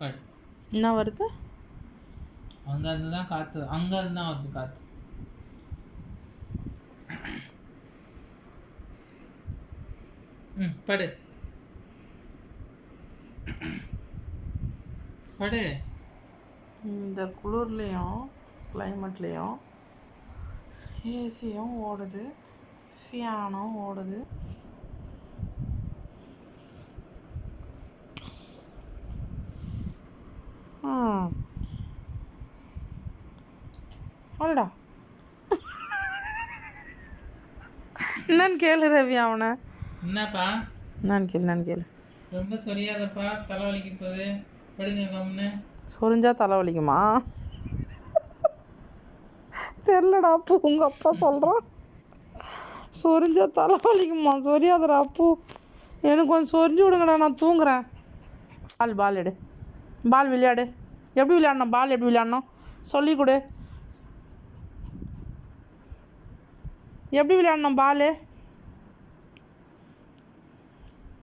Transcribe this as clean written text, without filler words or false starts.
படு. என்ன வருது? அங்கேருந்து தான் காற்று, அங்கேருந்து தான் வருது காற்று. படு படு. இந்த குளிர்லேயும் கிளைமேட்லேயும் ஏசியும் ஓடுது, ஃபேனும் ஓடுது. அடடா என்னன்னு கேளு ரவி அவனை. என்னப்பா? என்னன்னு கேளு. ரொம்ப சொரியாதப்பா, தலைவலிக்கு போகுது. படுங்க கம்முன்னு. சொரிஞ்சா தலைவலிக்குமா? தெரிலடா அப்பு, உங்கள் அப்பா சொல்கிறான் சொரிஞ்சா தலைவலிக்குமா. சொரியாதடா அப்பு, எனக்கு கொஞ்சம் சொரிஞ்சு விடுங்கடா, நான் தூங்குறேன். பால் எடு, பால் விளையாடு. எப்படி விளையாடணும்? பால் எப்படி விளையாடணும் சொல்லி கொடு. எப்படி விளையாடணும் பால்?